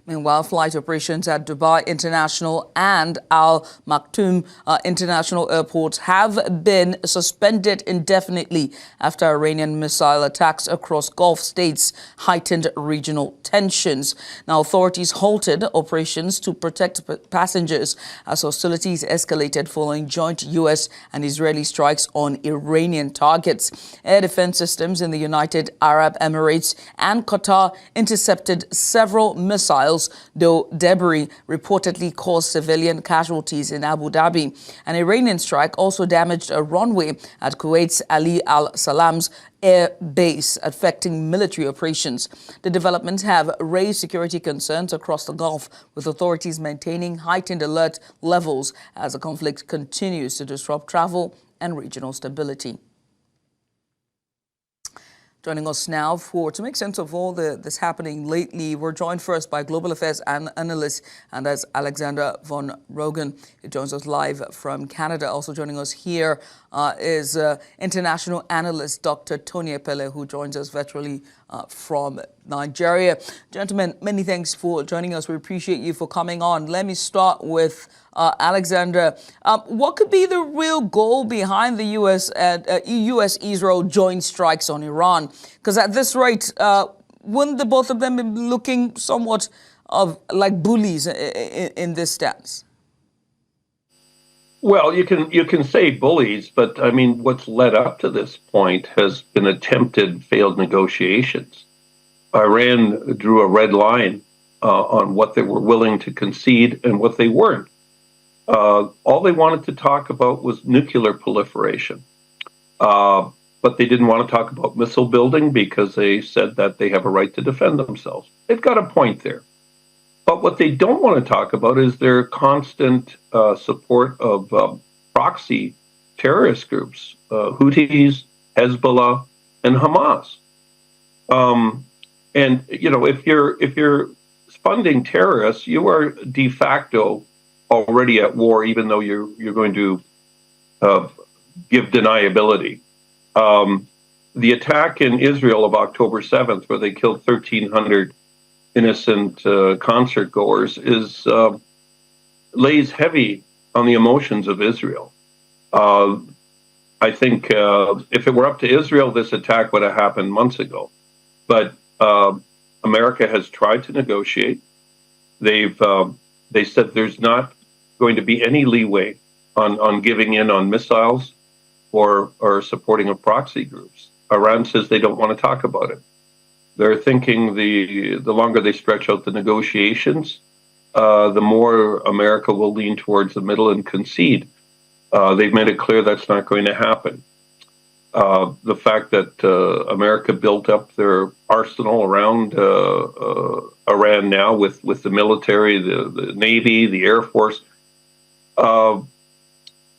Meanwhile, flight operations at Dubai International and Al Maktoum International Airports have been suspended indefinitely after Iranian missile attacks across Gulf states heightened regional tensions. Now, authorities halted operations to protect passengers as hostilities escalated following joint U.S. and Israeli strikes on Iranian targets. Air defense systems in the United Arab Emirates and Qatar intercepted several missiles, though debris reportedly caused civilian casualties in Abu Dhabi. An Iranian strike also damaged a runway at Kuwait's Ali Al Salam's air base, affecting military operations. The developments have raised security concerns across the Gulf, with authorities maintaining heightened alert levels as the conflict continues to disrupt travel and regional stability. Joining us now to make sense of all this happening lately, we're joined first by global affairs analyst, and that's Alexander von Rugen. He joins us live from Canada. Also joining us here is international analyst Dr. Tony Epelle, who joins us virtually from Nigeria. Gentlemen, many thanks for joining us. We appreciate you for coming on. Let me start with Alexander. What could be the real goal behind the US-Israel joint strikes on Iran? Because at this rate, wouldn't the both of them be looking somewhat of like bullies in this stance? Well, you can say bullies, but I mean, what's led up to this point has been attempted failed negotiations. Iran drew a red line on what they were willing to concede and what they weren't. All they wanted to talk about was nuclear proliferation. But they didn't want to talk about missile building because they said that they have a right to defend themselves. They've got a point there. But what they don't want to talk about is their constant support of proxy terrorist groups, Houthis, Hezbollah, and Hamas. And you know, if you're funding terrorists, you are de facto already at war, even though you're going to give deniability. The attack in Israel of October 7th, where they killed 1,300 innocent concert goers, lays heavy on the emotions of Israel. I think if it were up to Israel, this attack would have happened months ago. But America has tried to negotiate. They said there's not going to be any leeway on giving in on missiles or supporting of proxy groups. Iran says they don't want to talk about it. They're thinking the longer they stretch out the negotiations, the more America will lean towards the middle and concede. They've made it clear that's not going to happen. The fact that America built up their arsenal around Iran now with the military, the Navy, the Air Force,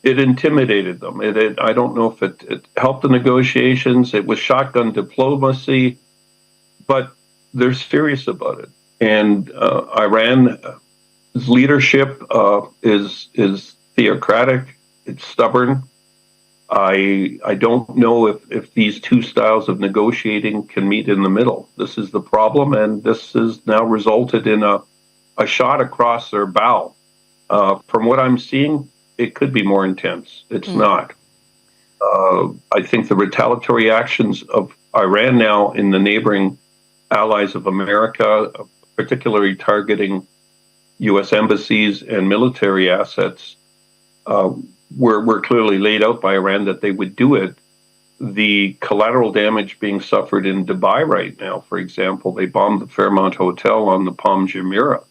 it intimidated them. I don't know if it helped the negotiations. It was shotgun diplomacy, but they're serious about it. And Iran's leadership is theocratic. It's stubborn. I don't know if these two styles of negotiating can meet in the middle. This is the problem, and this has now resulted in a shot across their bow. From what I'm seeing, it could be more intense. It's not. I think the retaliatory actions of Iran now in the neighboring allies of America, particularly targeting U.S. embassies and military assets, were clearly laid out by Iran that they would do it. The collateral damage being suffered in Dubai right now, for example, they bombed the Fairmont Hotel on the Palm Jumeirah.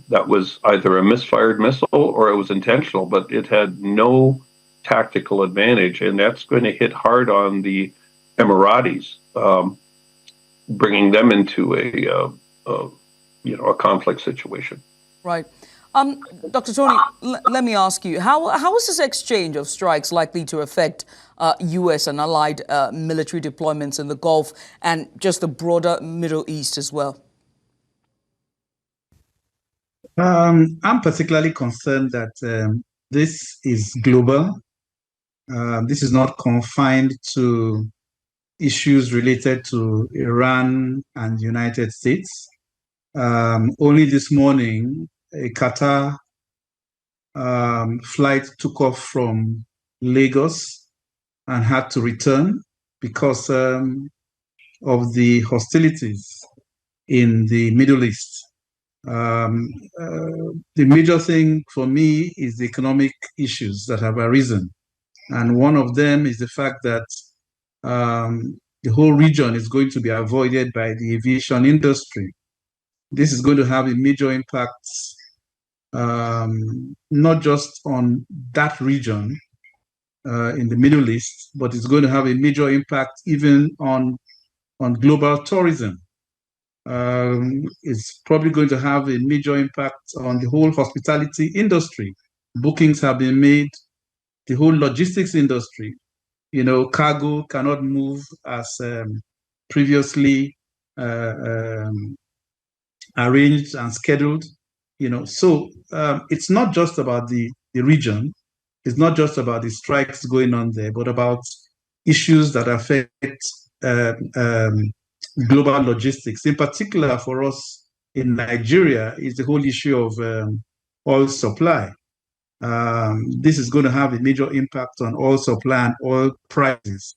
That was either a misfired missile or it was intentional, but it had no tactical advantage, and that's going to hit hard on the Emiratis, bringing them into a conflict situation. Right. Dr. Tony, let me ask you, how is this exchange of strikes likely to affect U.S. and allied military deployments in the Gulf and just the broader Middle East as well? I'm particularly concerned that this is global. This is not confined to issues related to Iran and the United States. Only this morning, a Qatar flight took off from Lagos and had to return because of the hostilities in the Middle East. The major thing for me is the economic issues that have arisen. And one of them is the fact that the whole region is going to be avoided by the aviation industry. This is going to have a major impact, not just on that region in the Middle East, but it's going to have a major impact even on global tourism. It's probably going to have a major impact on the whole hospitality industry. Bookings have been made, the whole logistics industry. Cargo cannot move as previously arranged and scheduled. So it's not just about the region. It's not just about the strikes going on there, but about issues that affect global logistics. In particular, for us in Nigeria, is the whole issue of oil supply. This is going to have a major impact on oil supply and oil prices.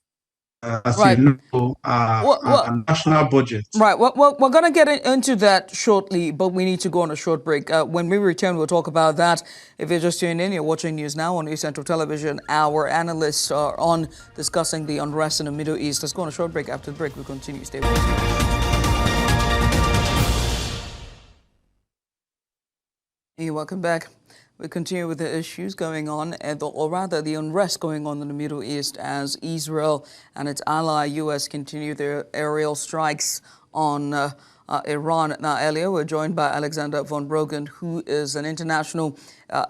As Right. you know, our national budget. Right. Well, we're going to get into that shortly, but we need to go on a short break. When we return, we'll talk about that. If you're just tuning in, you're watching News Now on East Central Television. Our analysts are on discussing the unrest in the Middle East. Let's go on a short break. After the break, we'll continue. Stay with us. Hey, welcome back. We continue with the issues going on, or rather the unrest going on in the Middle East as Israel and its ally U.S. continue their aerial strikes on Iran. Now, earlier, we're joined by Alexander von Rugen, who is an international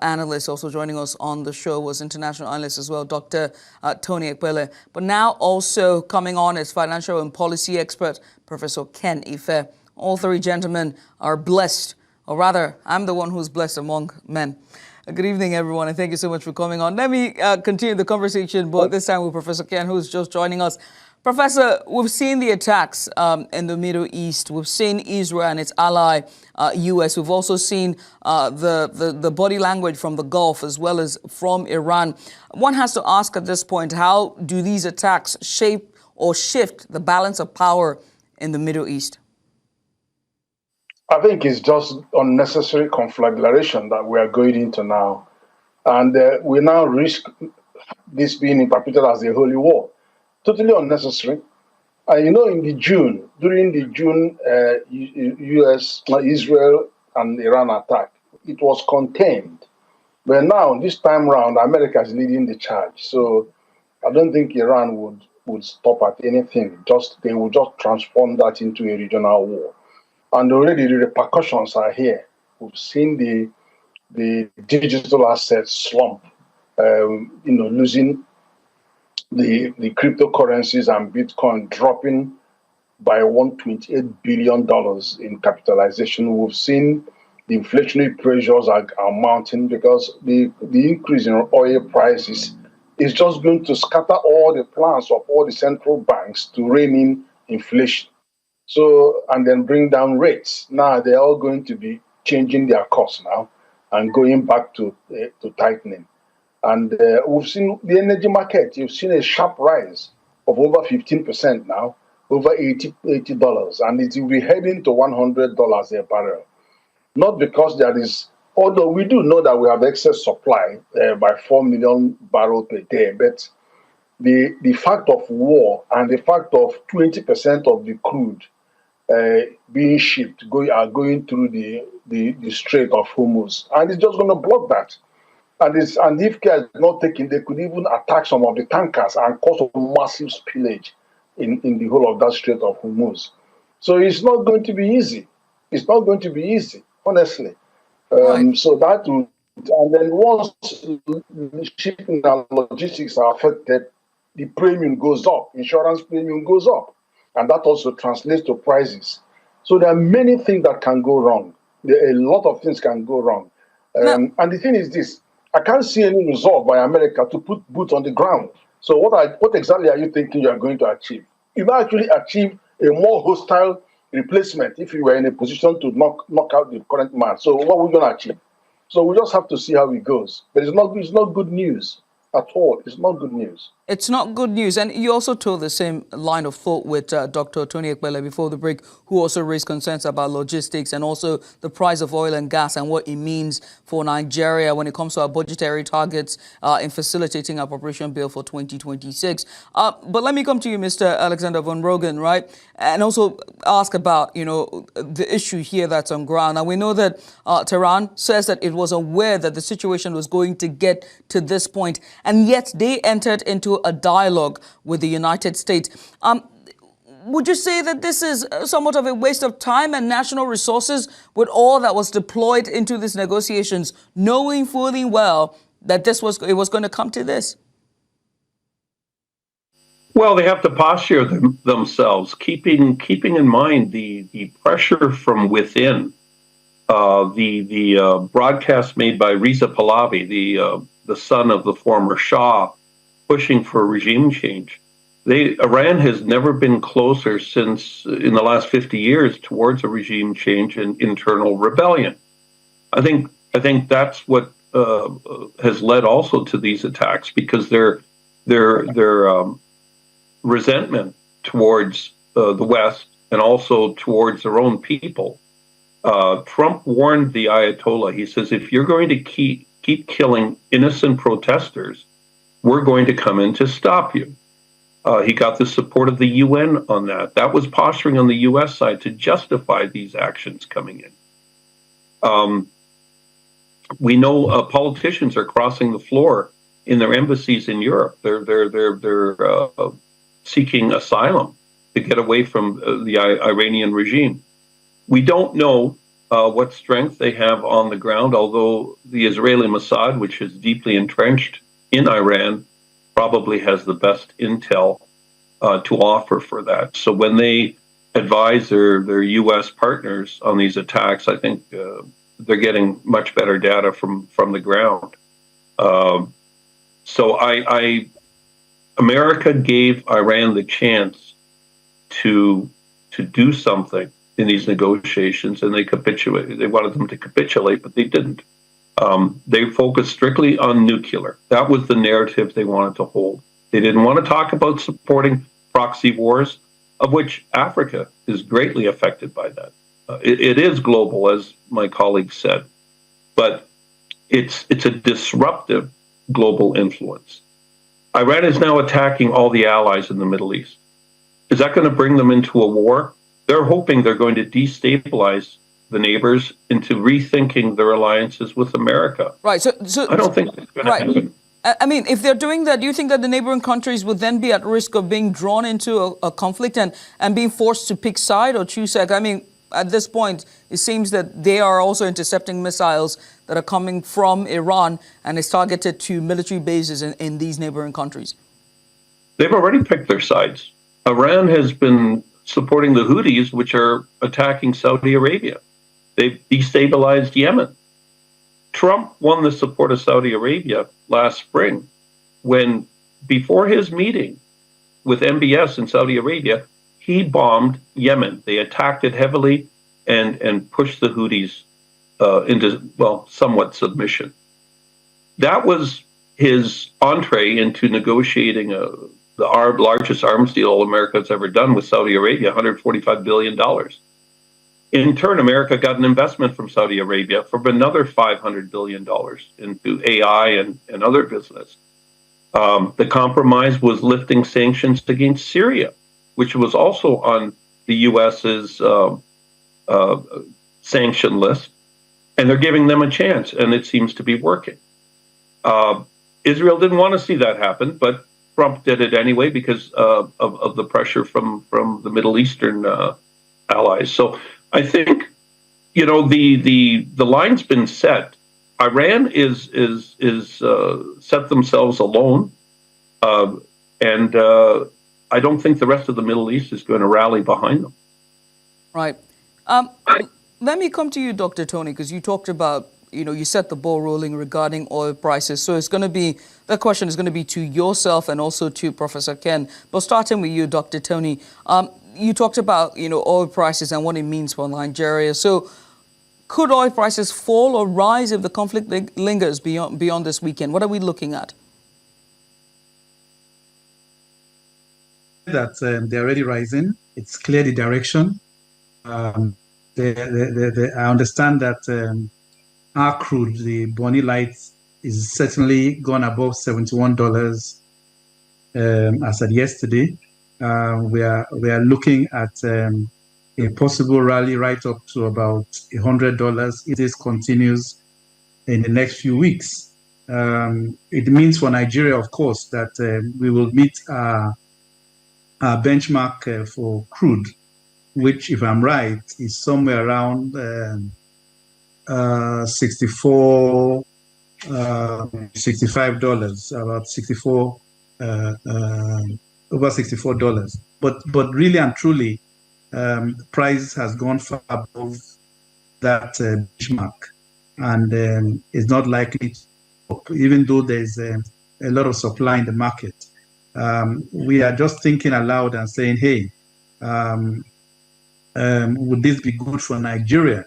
analyst. Also joining us on the show was international analyst as well, Dr. Tony Epelle. But now also coming on is financial and policy expert, Professor Ken Ife. All three gentlemen are blessed. Or rather, I'm the one who's blessed among men. Good evening, everyone, and thank you so much for coming on. Let me continue the conversation, but this time with Professor Ken, who's just joining us. Professor, we've seen the attacks in the Middle East. We've seen Israel and its ally, U.S. We've also seen the body language from the Gulf as well as from Iran. One has to ask at this point, how do these attacks shape or shift the balance of power in the Middle East? I think it's just unnecessary conflagration that we are going into now. And we now risk this being interpreted as a holy war. Totally unnecessary. And during the June US, Israel and Iran attack, it was contained. But now, this time around, America is leading the charge. So I don't think Iran would stop at anything. They would just transform that into a regional war. And already the repercussions are here. We've seen the digital assets slump, losing the cryptocurrencies and Bitcoin dropping by $128 billion in capitalization. We've seen the inflationary pressures are mounting because the increase in oil prices is just going to scatter all the plans of all the central banks to rein in inflation. So, and then bring down rates. Now they're all going to be changing their course now and going back to tightening. And we've seen the energy market. You've seen a sharp rise of over 15% now, over $80, and it will be heading to $100 a barrel. Not because there is, although we do know that we have excess supply by 4 million barrels per day, but the fact of war and the fact of 20% of the crude being shipped are going through the Strait of Hormuz, and it's just going to block that. And if care is not taken, they could even attack some of the tankers and cause a massive spillage in the whole of that Strait of Hormuz. So it's not going to be easy. It's not going to be easy, honestly. Right. So that would, and then once shipping and logistics are affected, the premium goes up, insurance premium goes up. And that also translates to prices. So there are many things that can go wrong. A lot of things can go wrong. And the thing is this, I can't see any resolve by America to put boots on the ground. So what exactly are you thinking you are going to achieve? You might actually achieve a more hostile replacement if you were in a position to knock out the current man. So what are we going to achieve? So we just have to see how it goes. But it's not good news at all. It's not good news. It's not good news. And you also told the same line of thought with Dr. Tony Epelle before the break, who also raised concerns about logistics and also the price of oil and gas and what it means for Nigeria when it comes to our budgetary targets in facilitating our preparation bill for 2026. But let me come to you, Mr. Alexander von Rugen, right? And also ask about, the issue here that's on ground. Now, we know that Tehran says that it was aware that the situation was going to get to this point, and yet they entered into a dialogue with the United States. Would you say that this is somewhat of a waste of time and national resources with all that was deployed into these negotiations, knowing fully well that it was going to come to this? Well, they have to posture themselves, keeping in mind the pressure from within. The broadcast made by Reza Pahlavi, the son of the former Shah, pushing for regime change. Iran has never been closer since in the last 50 years towards a regime change and internal rebellion. I think that's what has led also to these attacks, because their resentment towards the West and also towards their own people. Trump warned the Ayatollah. He says, if you're going to keep killing innocent protesters, we're going to come in to stop you. He got the support of the UN on that. That was posturing on the US side to justify these actions coming in. We know politicians are crossing the floor in their embassies in Europe. They're seeking asylum to get away from the Iranian regime. We don't know what strength they have on the ground, although the Israeli Mossad, which is deeply entrenched in Iran, probably has the best intel to offer for that. So when they advise their U.S. partners on these attacks, I think they're getting much better data from the ground. So America gave Iran the chance to do something in these negotiations, and they capitulated. They wanted them to capitulate, but they didn't. They focused strictly on nuclear. That was the narrative they wanted to hold. They didn't want to talk about supporting proxy wars, of which Africa is greatly affected by that. It is global, as my colleague said, but it's a disruptive global influence. Iran is now attacking all the allies in the Middle East. Is that going to bring them into a war? They're hoping they're going to destabilize the neighbors into rethinking their alliances with America. Right. So I don't think that's going to happen. I mean, if they're doing that, do you think that the neighboring countries would then be at risk of being drawn into a conflict and being forced to pick side or choose side? I mean, at this point, it seems that they are also intercepting missiles that are coming from Iran and is targeted to military bases in these neighboring countries. They've already picked their sides. Iran has been supporting the Houthis, which are attacking Saudi Arabia. They've destabilized Yemen. Trump won the support of Saudi Arabia last spring when, before his meeting with MBS in Saudi Arabia, he bombed Yemen. They attacked it heavily and pushed the Houthis into, somewhat submission. That was his entree into negotiating the largest arms deal America's ever done with Saudi Arabia, $145 billion. In turn, America got an investment from Saudi Arabia for another $500 billion into AI and other business. The compromise was lifting sanctions against Syria, which was also on the U.S.'s sanction list. And they're giving them a chance, and it seems to be working. Israel didn't want to see that happen, but Trump did it anyway because of the pressure from the Middle Eastern allies. So I think, the line's been set. Iran is set themselves alone, and I don't think the rest of the Middle East is going to rally behind them. Right. Let me come to you, Dr. Tony, because you talked about, you set the ball rolling regarding oil prices. So the question is going to be to yourself and also to Professor Ken. But starting with you, Dr. Tony, you talked about, oil prices and what it means for Nigeria. So could oil prices fall or rise if the conflict lingers beyond this weekend? What are we looking at? That they're already rising. It's clear the direction. I understand that our crude, the Bonny Light, is certainly gone above $71 as of yesterday. We are looking at a possible rally right up to about $100 if this continues in the next few weeks. It means for Nigeria, of course, that we will meet our benchmark for crude, which, if I'm right, is somewhere around 64, $65, about 64, over $64. But really and truly, the price has gone far above that benchmark, and is not likely to stop, even though there's a lot of supply in the market. We are just thinking aloud and saying, hey, would this be good for Nigeria?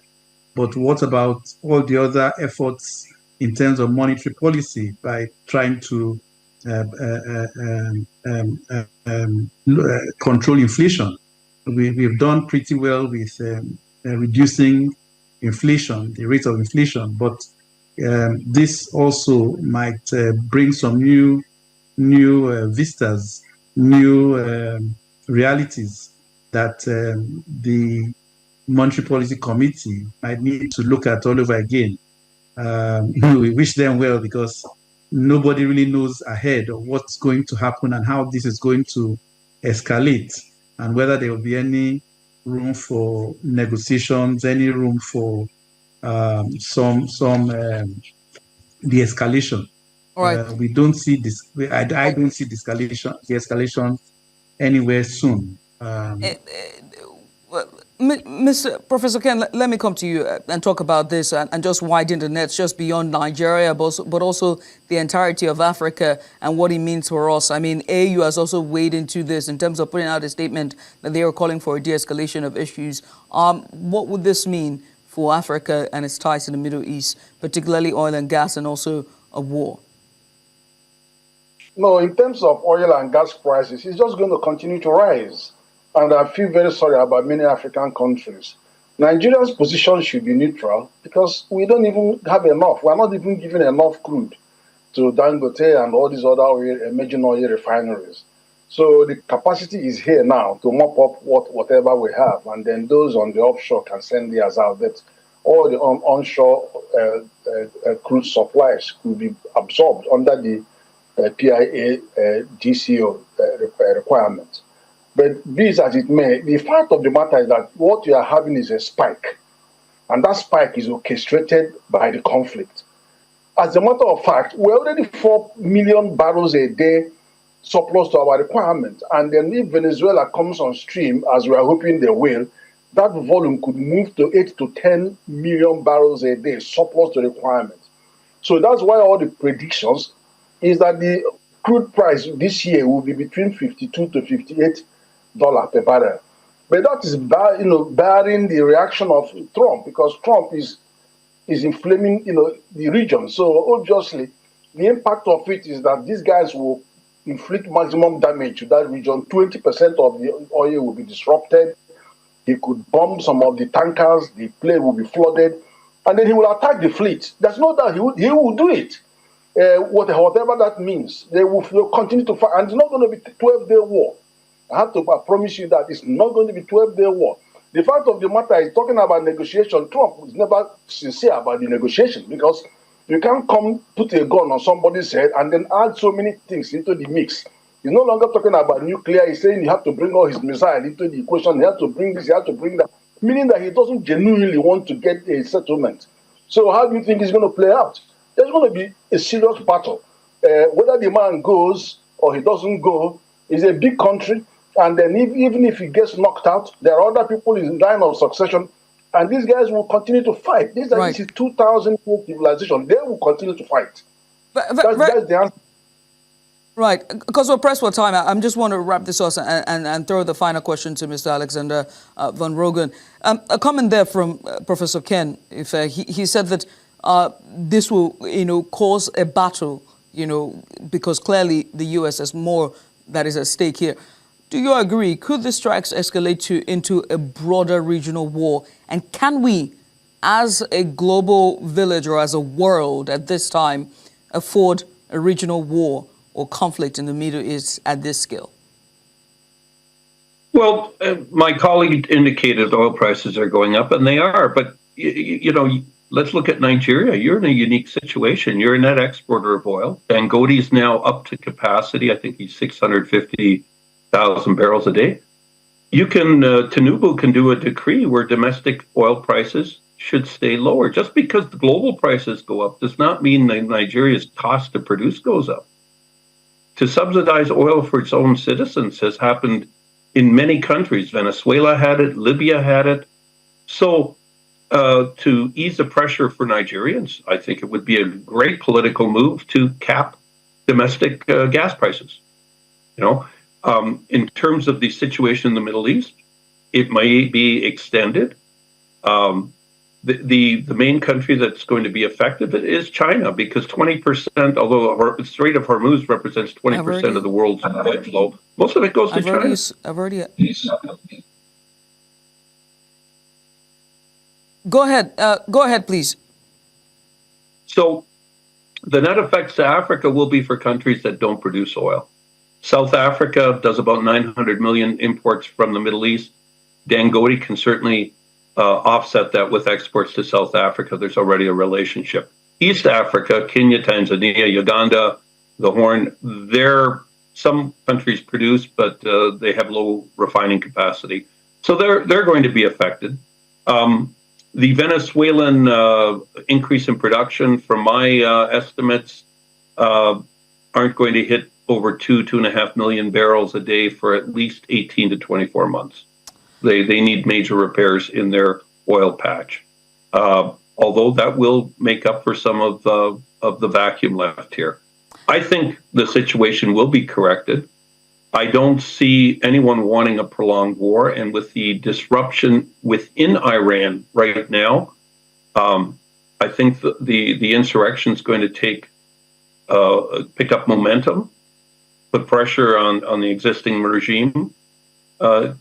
But what about all the other efforts in terms of monetary policy by trying to control inflation? We've done pretty well with reducing inflation, the rate of inflation, but this also might bring some new vistas, new realities that the Monetary Policy Committee might need to look at all over again. We wish them well, because nobody really knows ahead of what's going to happen and how this is going to escalate, and whether there will be any room for negotiations, any room for some de-escalation. All right. We don't see this. I don't see de-escalation anywhere soon. Mr. Professor Ken, let me come to you and talk about this and just widen the nets just beyond Nigeria, but also the entirety of Africa and what it means for us. I mean, AU has also weighed into this in terms of putting out a statement that they are calling for a de-escalation of issues. What would this mean for Africa and its ties to the Middle East, particularly oil and gas, and also a war? No, in terms of oil and gas prices, it's just going to continue to rise. And I feel very sorry about many African countries. Nigeria's position should be neutral, because we don't even have enough. We're not even giving enough crude to Dangote and all these other emerging oil refineries. So the capacity is here now to mop up whatever we have, and then those on the offshore can send theirs out. That all the onshore crude supplies could be absorbed under the PIA GCO requirements. But be it as it may, the fact of the matter is that what you are having is a spike, and that spike is orchestrated by the conflict. As a matter of fact, we're already 4 million barrels a day surplus to our requirement, and then if Venezuela comes on stream, as we are hoping they will, that volume could move to 8 to 10 million barrels a day surplus to requirement. So that's why all the predictions is that the crude price this year will be between $52 to $58 per barrel. But that is bearing the reaction of Trump, because Trump is inflaming the region. So obviously the impact of it is that these guys will inflict maximum damage to that region. 20% of the oil will be disrupted. He could bomb some of the tankers, the plane will be flooded, and then he will attack the fleet. There's no doubt he will do it. Whatever that means, they will continue to fight, and it's not going to be a 12-day war. I have to promise you that it's not going to be a 12-day war. The fact of the matter is, talking about negotiation, Trump is never sincere about the negotiation, because you can't come put a gun on somebody's head and then add so many things into the mix. He's no longer talking about nuclear. He's saying you have to bring all his missiles into the equation. You have to bring this, you have to bring that, meaning that he doesn't genuinely want to get a settlement. So how do you think it's going to play out? There's going to be a serious battle. Whether the man goes or he doesn't go, is a big country. And then even if he gets knocked out, there are other people in line of succession, and these guys will continue to fight. This is 2,000 year civilization. They will continue to fight. That's the answer. Right, because we're pressed for time, I just want to wrap this up and throw the final question to Mr. Alexander von Rugen. A comment there from Professor Ken, if he said that this will, cause a battle, because clearly the U.S. has more that is at stake here. Do you agree? Could the strikes escalate into a broader regional war? And can we, as a global village or as a world at this time, afford a regional war or conflict in the Middle East at this scale? Well, my colleague indicated oil prices are going up, and they are. But, let's look at Nigeria. You're in a unique situation. You're a net exporter of oil. Dangote's now up to capacity. I think he's 650,000 barrels a day. Tinubu can do a decree where domestic oil prices should stay lower. Just because the global prices go up does not mean that Nigeria's cost to produce goes up. To subsidize oil for its own citizens has happened in many countries. Venezuela had it, Libya had it. So to ease the pressure for Nigerians, I think it would be a great political move to cap domestic gas prices. In terms of the situation in the Middle East, it may be extended. The main country that's going to be affected is China, because 20%, although the Strait of Hormuz represents 20% of the world's oil flow, most of it goes to China. Go ahead, please. So the net effects to Africa will be for countries that don't produce oil. South Africa does about 900 million imports from the Middle East. Dangote can certainly offset that with exports to South Africa. There's already a relationship. East Africa, Kenya, Tanzania, Uganda, the Horn, some countries produce, but they have low refining capacity. So they're going to be affected. The Venezuelan increase in production, from my estimates, aren't going to hit over 2.5 million barrels a day for at least 18 to 24 months. They need major repairs in their oil patch, although that will make up for some of the vacuum left here. I think the situation will be corrected. I don't see anyone wanting a prolonged war, and with the disruption within Iran right now, I think the insurrection is going to pick up momentum, put pressure on the existing regime.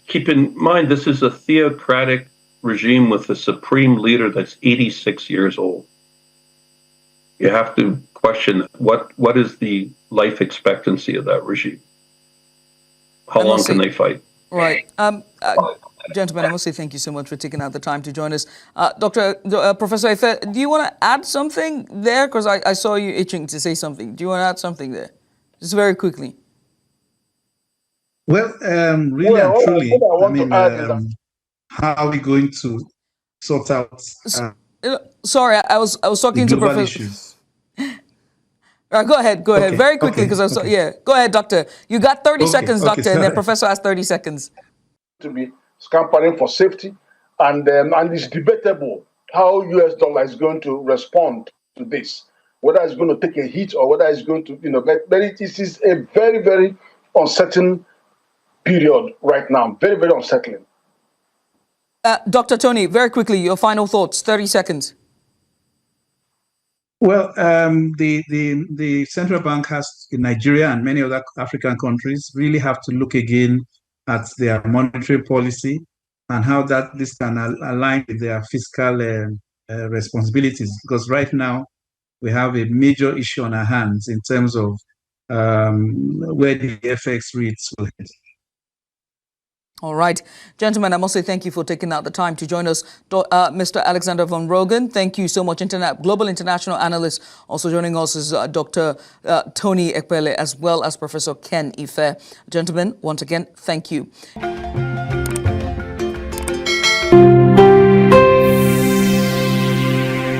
Keep in mind, this is a theocratic regime with a supreme leader that's 86 years old. You have to question what is the life expectancy of that regime? How long can they fight? Right. Gentlemen, I must say thank you so much for taking out the time to join us. Professor Epelle, do you want to add something there? Because I saw you itching to say something. Do you want to add something there? Just very quickly. Well, really and truly, how are we going to sort out sorry, I was talking to Professor issues? Go ahead. Okay, very quickly, because go ahead, Doctor. You got 30 seconds, Doctor, and then Professor has 30 seconds. To be scampering for safety, and it's debatable how US dollar is going to respond to this, whether it's going to take a hit or whether it's going to, but it is a very, very uncertain period right now, very, very unsettling. Dr. Tony, very quickly, your final thoughts, 30 seconds. Well, the central bank in Nigeria and many other African countries really have to look again at their monetary policy and how this can align with their fiscal responsibilities. Because right now we have a major issue on our hands in terms of where the FX rates will head. All right. Gentlemen, I must say thank you for taking out the time to join us. Mr. Alexander von Rugen, thank you so much. Global international analyst. Also joining us is Dr. Tony Epelle, as well as Professor Ken Epelle. Gentlemen, once again, thank you.